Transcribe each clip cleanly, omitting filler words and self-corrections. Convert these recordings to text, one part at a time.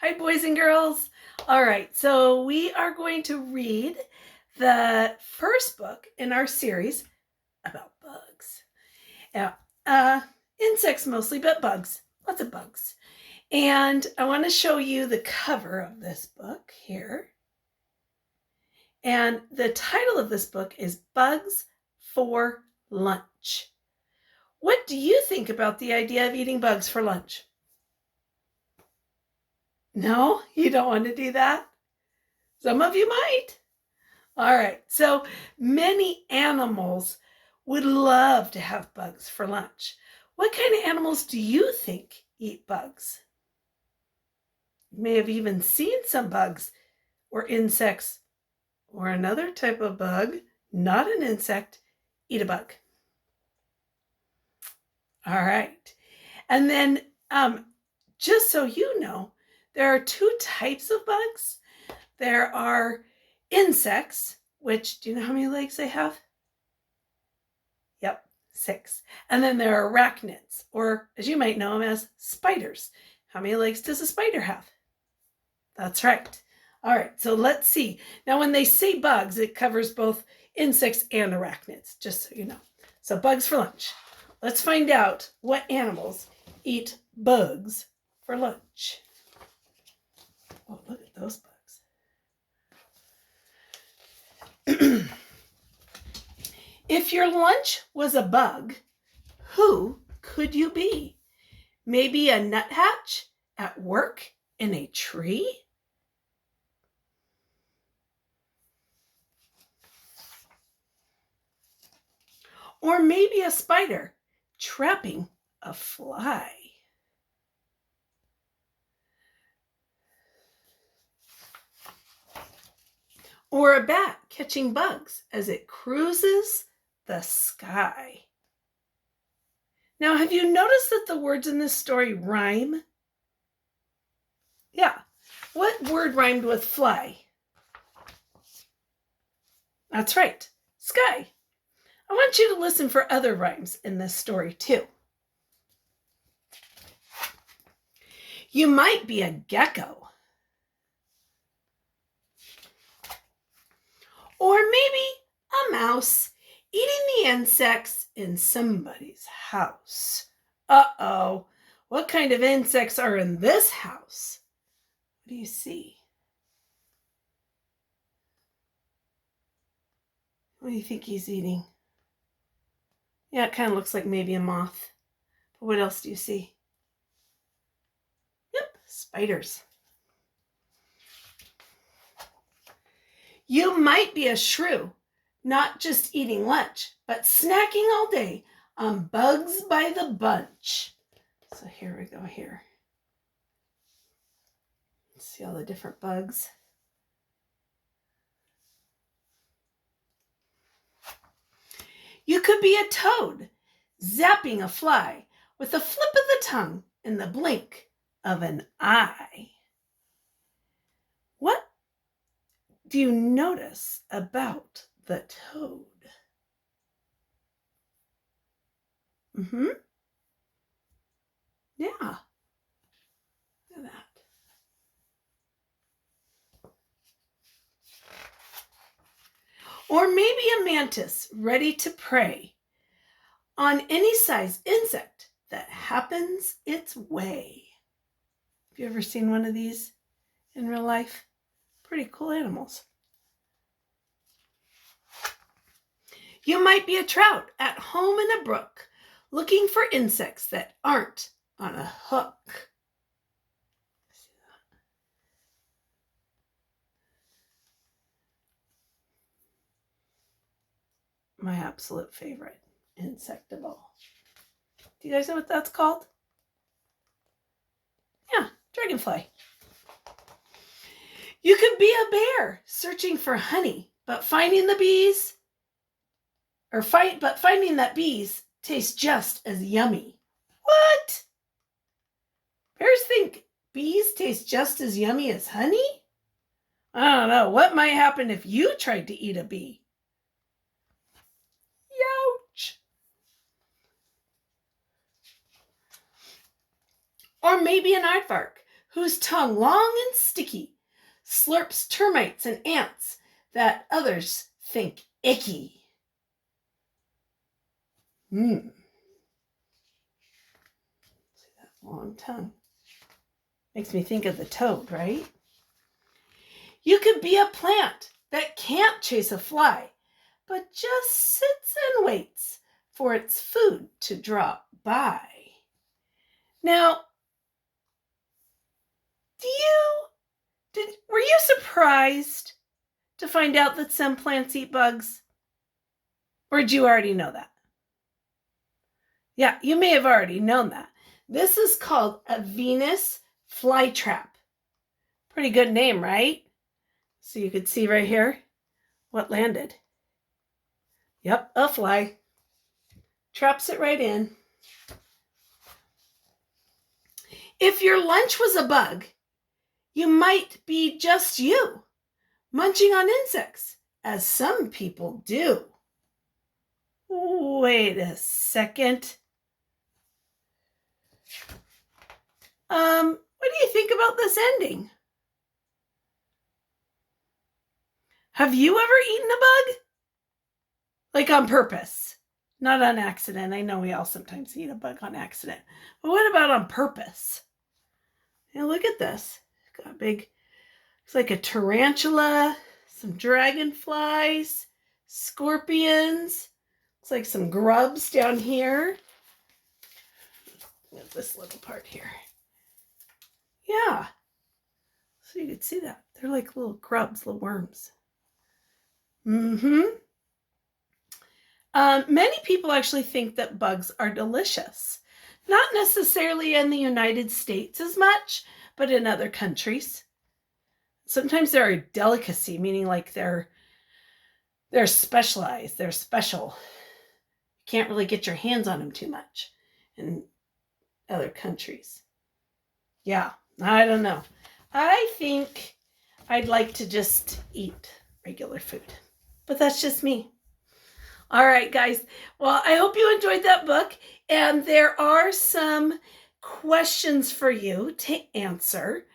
Hi, boys and girls. All right, so we are going to read the first book in our series about bugs. Insects mostly, but bugs, lots of bugs. And I want to show you the cover of this book here. And the title of this book is Bugs for Lunch. What do you think about the idea of eating bugs for lunch? No, you don't want to do that? Some of you might. All right, so many animals would love to have bugs for lunch. What kind of animals do you think eat bugs? You may have even seen some bugs or insects or another type of bug, not an insect, eat a bug. All right, and then just so you know, there are two types of bugs. There are insects, which, do you know how many legs they have? Yep, 6. And then there are arachnids, or as you might know them as spiders. How many legs does a spider have? That's right. All right, so let's see. Now, when they say bugs, it covers both insects and arachnids, just so you know. So bugs for lunch. Let's find out what animals eat bugs for lunch. Oh, look at those bugs. If your lunch was a bug, who could you be? Maybe a nuthatch at work in a tree? Or maybe a spider trapping a fly? Or a bat catching bugs as it cruises the sky? Now, have you noticed that the words in this story rhyme? Yeah. What word rhymed with fly? That's right, sky. I want you to listen for other rhymes in this story too. You might be a gecko. Or maybe a mouse eating the insects in somebody's house. Uh-oh, what kind of insects are in this house? What do you see? What do you think he's eating? Yeah, it kind of looks like maybe a moth. But what else do you see? Yep, spiders. You might be a shrew, not just eating lunch, but snacking all day on bugs by the bunch. So here we go here. Let's see all the different bugs. You could be a toad, zapping a fly with a flip of the tongue and the blink of an eye. What do you notice about the toad? Yeah. Look at that. Or maybe a mantis ready to prey on any size insect that happens its way. Have you ever seen one of these in real life? Pretty cool animals. You might be a trout at home in a brook looking for insects that aren't on a hook. My absolute favorite insect of all. Do you guys know what that's called? Yeah, dragonfly. You could be a bear searching for honey, but finding that bees taste just as yummy. What? Bears think bees taste just as yummy as honey? I don't know. What might happen if you tried to eat a bee? Youch. Or maybe an aardvark whose tongue long and sticky slurps termites and ants that others think icky. See that long tongue. Makes me think of the toad, right? You could be a plant that can't chase a fly, but just sits and waits for its food to drop by. Now, were you surprised to find out that some plants eat bugs? Or did you already know that? Yeah, you may have already known that. This is called a Venus flytrap. Pretty good name, right? So you could see right here what landed. Yep, a fly. Traps it right in. If your lunch was a bug, you might be just you, munching on insects, as some people do. Wait a second. What do you think about this ending? Have you ever eaten a bug? Like on purpose, not on accident. I know we all sometimes eat a bug on accident. But what about on purpose? Now look at this. Got a big, looks like a tarantula, some dragonflies, scorpions. Looks like some grubs down here. This little part here. Yeah. So you could see that. They're like little grubs, little worms. Many people actually think that bugs are delicious. Not necessarily in the United States as much, but in other countries. Sometimes they're a delicacy, meaning like they're specialized, they're special. You can't really get your hands on them too much in other countries. Yeah, I don't know. I think I'd like to just eat regular food, but that's just me. All right, guys. Well, I hope you enjoyed that book, and there are some questions for you to answer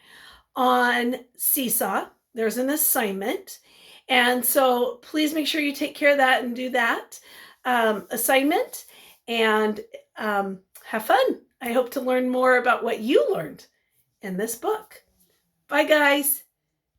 on Seesaw. There's an assignment, and so please make sure you take care of that and do that assignment, and have fun. I hope to learn more about what you learned in this book. Bye, guys.